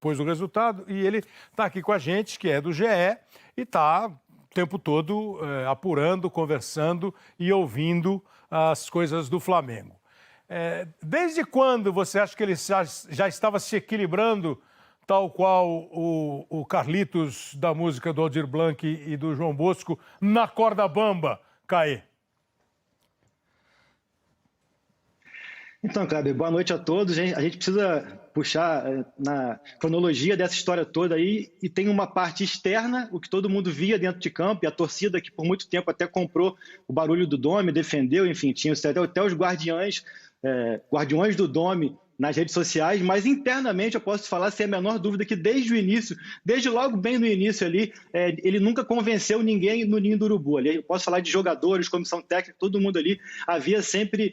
depois do resultado, e ele está aqui com a gente, que é do GE, e está o tempo todo apurando, conversando e ouvindo as coisas do Flamengo. Desde quando você acha que ele já estava se equilibrando, tal qual o Carlitos da música do Aldir Blanc e do João Bosco, na corda bamba, Caê? Então, Kleber, boa noite a todos. A gente precisa puxar na cronologia dessa história toda aí, e tem uma parte externa, o que todo mundo via dentro de campo, e a torcida que por muito tempo até comprou o barulho do Dome, defendeu, enfim, tinha até os guardiões do Dome nas redes sociais, mas internamente eu posso falar sem a menor dúvida que desde o início, desde logo bem no início ali, ele nunca convenceu ninguém no ninho do urubu. Ali, eu posso falar de jogadores, comissão técnica, todo mundo ali, havia sempre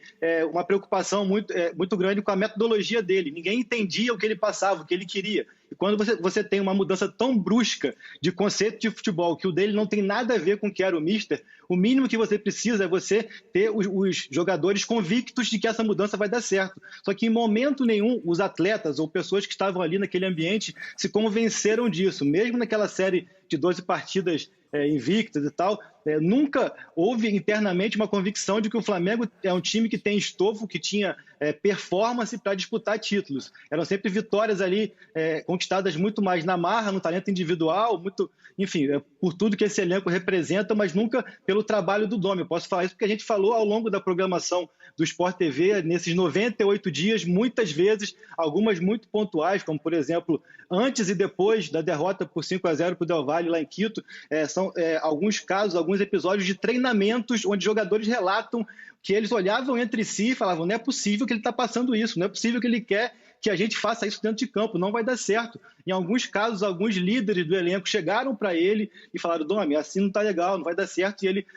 uma preocupação muito grande com a metodologia dele. Ninguém entendia o que ele passava, o que ele queria. E quando você tem uma mudança tão brusca de conceito de futebol, que o dele não tem nada a ver com o que era o Mister, o mínimo que você precisa é você ter os jogadores convictos de que essa mudança vai dar certo. Só que em momento nenhum os atletas ou pessoas que estavam ali naquele ambiente se convenceram disso. Mesmo naquela série de 12 partidas invictas e tal, nunca houve internamente uma convicção de que o Flamengo é um time que tem estofo, que tinha performance para disputar títulos. Eram sempre vitórias ali conquistadas muito mais na marra, no talento individual, enfim, por tudo que esse elenco representa, mas nunca pelo trabalho do Dome. Eu posso falar isso porque a gente falou ao longo da programação do Sport TV, nesses 98 dias, muitas vezes, algumas muito pontuais, como, por exemplo, antes e depois da derrota por 5-0 para o Del Valle lá em Quito, são alguns casos, alguns episódios de treinamentos onde jogadores relatam que eles olhavam entre si e falavam: não é possível que ele está passando isso, não é possível que ele quer que a gente faça isso dentro de campo, não vai dar certo. Em alguns casos, alguns líderes do elenco chegaram para ele e falaram: Dome, assim não está legal, não vai dar certo, e ele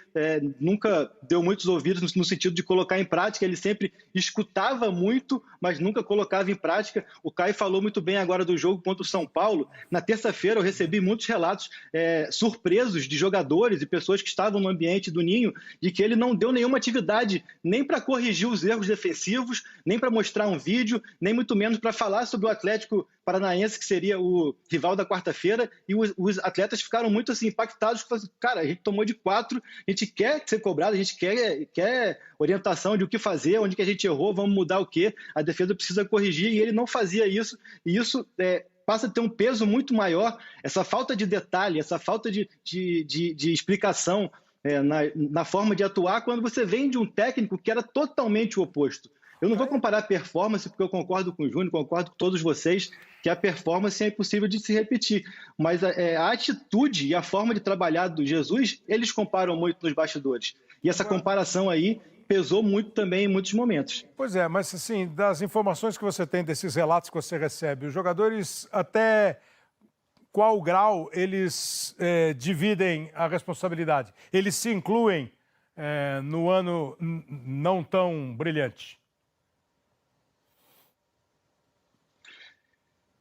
nunca deu muitos ouvidos no sentido de colocar em prática. Ele sempre escutava muito, mas nunca colocava em prática. O Caio falou muito bem agora do jogo contra o São Paulo. Na terça-feira eu recebi muitos relatos surpresos de jogadores e pessoas que estavam no ambiente do Ninho, de que ele não deu nenhuma atividade nem para corrigir os erros defensivos, nem para mostrar um vídeo, nem muito menos para falar sobre o Atlético Paranaense, que seria o rival da quarta-feira, e os atletas ficaram muito assim, impactados, assim: cara, a gente tomou de 4, a gente quer ser cobrado, a gente quer orientação de o que fazer, onde que a gente errou, vamos mudar o quê, a defesa precisa corrigir, e ele não fazia isso, e isso passa a ter um peso muito maior, essa falta de detalhe, essa falta de explicação na forma de atuar, quando você vem de um técnico que era totalmente o oposto. Eu não vou comparar performance, porque eu concordo com o Júnior, concordo com todos vocês, que a performance é impossível de se repetir. Mas a atitude e a forma de trabalhar do Jesus, eles comparam muito nos bastidores. E essa comparação aí pesou muito também em muitos momentos. Pois é, mas assim, das informações que você tem, desses relatos que você recebe, os jogadores até qual grau eles dividem a responsabilidade? Eles se incluem no ano não tão brilhante?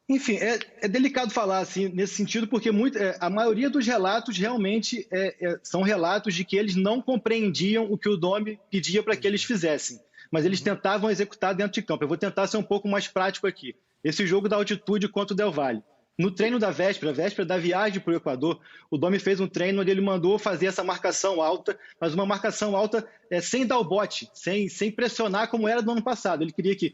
Enfim, é delicado falar assim, nesse sentido, porque a maioria dos relatos realmente são relatos de que eles não compreendiam o que o Dome pedia para que eles fizessem, mas eles tentavam executar dentro de campo. Eu vou tentar ser um pouco mais prático aqui. Esse jogo da altitude contra o Del Valle. No treino da véspera da viagem para o Equador, o Dome fez um treino onde ele mandou fazer essa marcação alta, mas uma marcação alta sem dar o bote, sem pressionar como era do ano passado. Ele queria que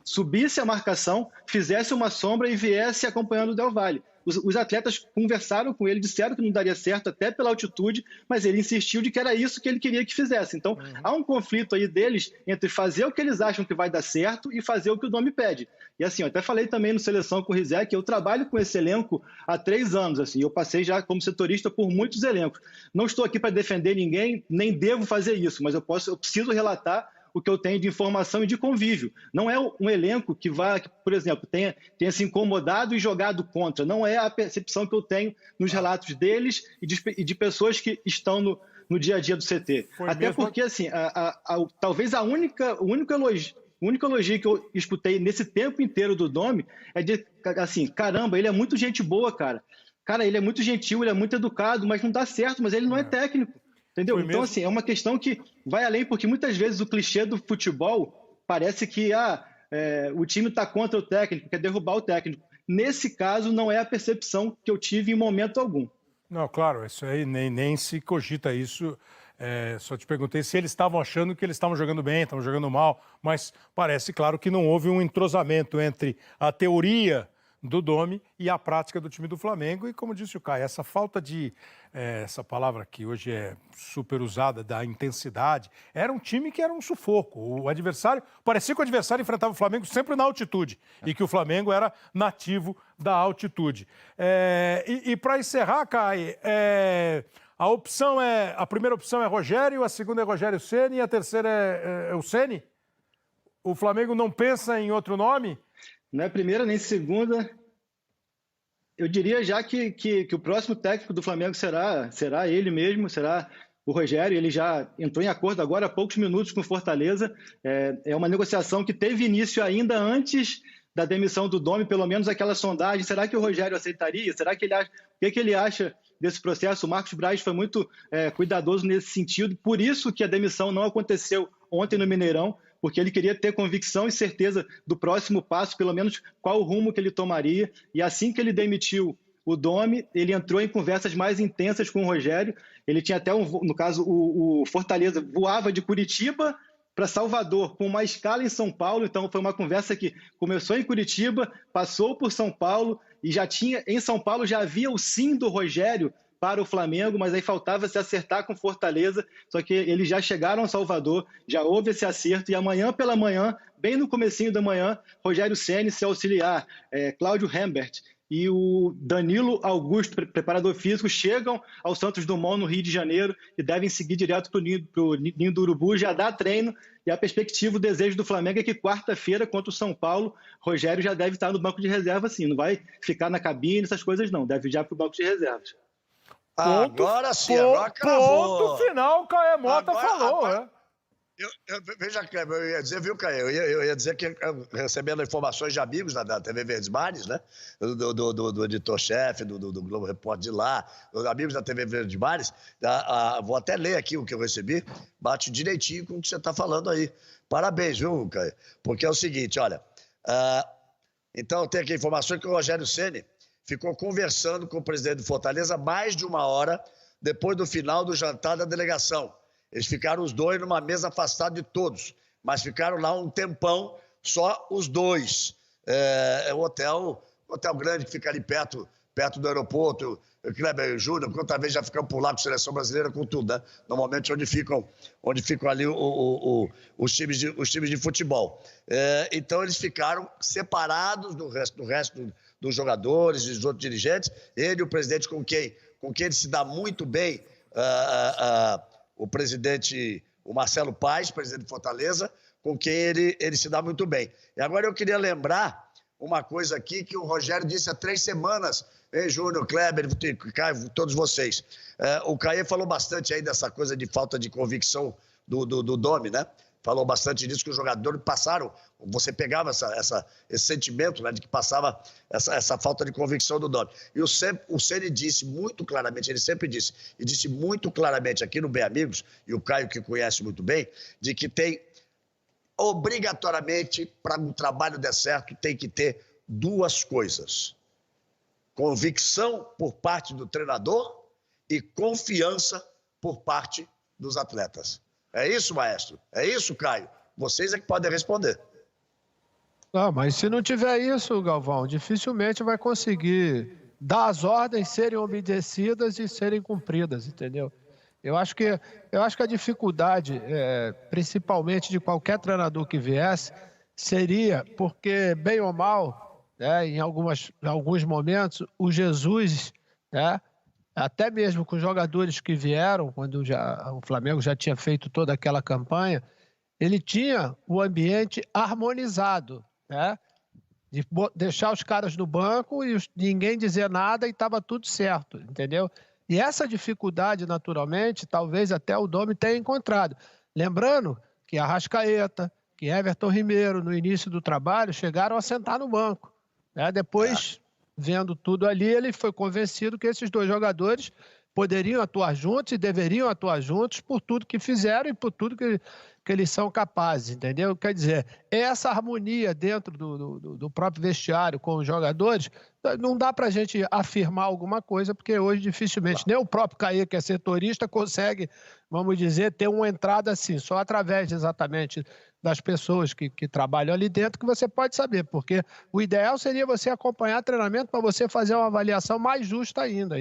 subisse a marcação, fizesse uma sombra e viesse acompanhando o Del Valle. Os atletas conversaram com ele, disseram que não daria certo até pela altitude, mas ele insistiu de que era isso que ele queria que fizesse. Então, há um conflito aí deles entre fazer o que eles acham que vai dar certo e fazer o que o Dome pede. E assim, eu até falei também no Seleção com o Rizek, eu trabalho com esse elenco há 3 anos, assim, eu passei já como setorista por muitos elencos. Não estou aqui para defender ninguém, nem devo fazer isso, mas eu preciso relatar o que eu tenho de informação e de convívio. Não é um elenco que por exemplo, tenha se incomodado e jogado contra. Não é a percepção que eu tenho nos relatos deles e de pessoas que estão no dia a dia do CT. Até porque, assim, talvez o único elogio que eu escutei nesse tempo inteiro do Dome é de, assim, caramba, ele é muito gente boa, cara. Cara, ele é muito gentil, ele é muito educado, mas não dá certo, mas ele não é técnico. Entendeu? Então, assim, é uma questão que vai além, porque muitas vezes o clichê do futebol parece que o time está contra o técnico, quer derrubar o técnico. Nesse caso, não é a percepção que eu tive em momento algum. Não, claro, isso aí nem se cogita isso. Só te perguntei se eles estavam achando que eles estavam jogando bem, estavam jogando mal, mas parece, claro, que não houve um entrosamento entre a teoria do Domi e a prática do time do Flamengo. E como disse o Caio, essa falta de, essa palavra que hoje é super usada, da intensidade, era um time que era um sufoco. O adversário, parecia que o adversário enfrentava o Flamengo sempre na altitude e que o Flamengo era nativo da altitude. E para encerrar, Caio, a primeira opção é Rogério, a segunda é Rogério Ceni e a terceira é o Ceni? O Flamengo não pensa em outro nome? Não é primeira nem segunda. Eu diria já que o próximo técnico do Flamengo será ele mesmo, será o Rogério. Ele já entrou em acordo agora há poucos minutos com o Fortaleza. É uma negociação que teve início ainda antes da demissão do Domi, pelo menos aquela sondagem. Será que o Rogério aceitaria? Será que ele acha? O que ele acha desse processo? O Marcos Braz foi muito cuidadoso nesse sentido. Por isso que a demissão não aconteceu ontem no Mineirão, porque ele queria ter convicção e certeza do próximo passo, pelo menos qual o rumo que ele tomaria. E assim que ele demitiu o Domi, ele entrou em conversas mais intensas com o Rogério. Ele tinha até, no caso, o Fortaleza voava de Curitiba para Salvador, com uma escala em São Paulo. Então foi uma conversa que começou em Curitiba, passou por São Paulo, e em São Paulo já havia o sim do Rogério para o Flamengo, mas aí faltava se acertar com Fortaleza, só que eles já chegaram a Salvador, já houve esse acerto, e amanhã pela manhã, bem no comecinho da manhã, Rogério Ceni, seu auxiliar, Cláudio Rembert e o Danilo Augusto, preparador físico, chegam ao Santos Dumont, no Rio de Janeiro, e devem seguir direto para o Ninho do Urubu, já dá treino, e a perspectiva, o desejo do Flamengo é que quarta-feira, contra o São Paulo, Rogério já deve estar no banco de reserva, sim, não vai ficar na cabine, essas coisas não, deve ir já para o banco de reservas. Agora sim, agora cravou. Ponto final, Caio Mota falou, né? Veja, Kleber, eu ia dizer, viu, Caio? Eu ia dizer que recebendo informações de amigos da TV Verdes Mares, né? Do editor-chefe, do Globo Repórter de lá, dos amigos da TV Verdes Mares, vou até ler aqui o que eu recebi, bate direitinho com o que você está falando aí. Parabéns, viu, Caio? Porque é o seguinte, olha, então tem aqui informações que o Rogério Ceni ficou conversando com o presidente do Fortaleza mais de uma hora depois do final do jantar da delegação. Eles ficaram os dois numa mesa afastada de todos, mas ficaram lá um tempão, só os dois. É um hotel grande que fica ali perto do aeroporto. Kleber Júnior, quantas vezes já ficamos por lá com a seleção brasileira, com tudo, né? Normalmente onde ficam ali os times de futebol. Então eles ficaram separados do resto dos jogadores e dos outros dirigentes. Ele, o presidente com quem ele se dá muito bem, o presidente, o Marcelo Paes, presidente de Fortaleza, com quem ele se dá muito bem. E agora eu queria lembrar uma coisa aqui que o Rogério disse há 3 semanas, Júnior, Kleber, Caio, todos vocês. O Caio falou bastante aí dessa coisa de falta de convicção do Domi, né? Falou bastante disso, que os jogadores passaram, você pegava esse sentimento, né, de que passava essa falta de convicção do Domi. E o Ceni disse muito claramente, ele sempre disse, e disse muito claramente aqui no Bem Amigos, e o Caio que conhece muito bem, de que tem, obrigatoriamente, para o trabalho der certo, tem que ter 2 coisas. Convicção por parte do treinador e confiança por parte dos atletas. É isso, maestro? É isso, Caio? Vocês é que podem responder. Não, mas se não tiver isso, Galvão, dificilmente vai conseguir dar as ordens serem obedecidas e serem cumpridas, entendeu? Eu acho que a dificuldade, principalmente de qualquer treinador que viesse, seria porque, bem ou mal, em alguns momentos, o Jesus, né, até mesmo com os jogadores que vieram, quando o Flamengo já tinha feito toda aquela campanha, ele tinha o ambiente harmonizado, né? De deixar os caras no banco e ninguém dizer nada e estava tudo certo, entendeu? E essa dificuldade, naturalmente, talvez até o Domi tenha encontrado. Lembrando que Arrascaeta, que Everton Ribeiro, no início do trabalho, chegaram a sentar no banco, né? Depois, vendo tudo ali, ele foi convencido que esses 2 jogadores poderiam atuar juntos e deveriam atuar juntos por tudo que fizeram e por tudo que eles são capazes, entendeu? Quer dizer, essa harmonia dentro do próprio vestiário com os jogadores, não dá para a gente afirmar alguma coisa, porque hoje dificilmente nem o próprio Caê, que é setorista, consegue, vamos dizer, ter uma entrada assim, só através exatamente das pessoas que trabalham ali dentro que você pode saber, porque o ideal seria você acompanhar treinamento para você fazer uma avaliação mais justa ainda.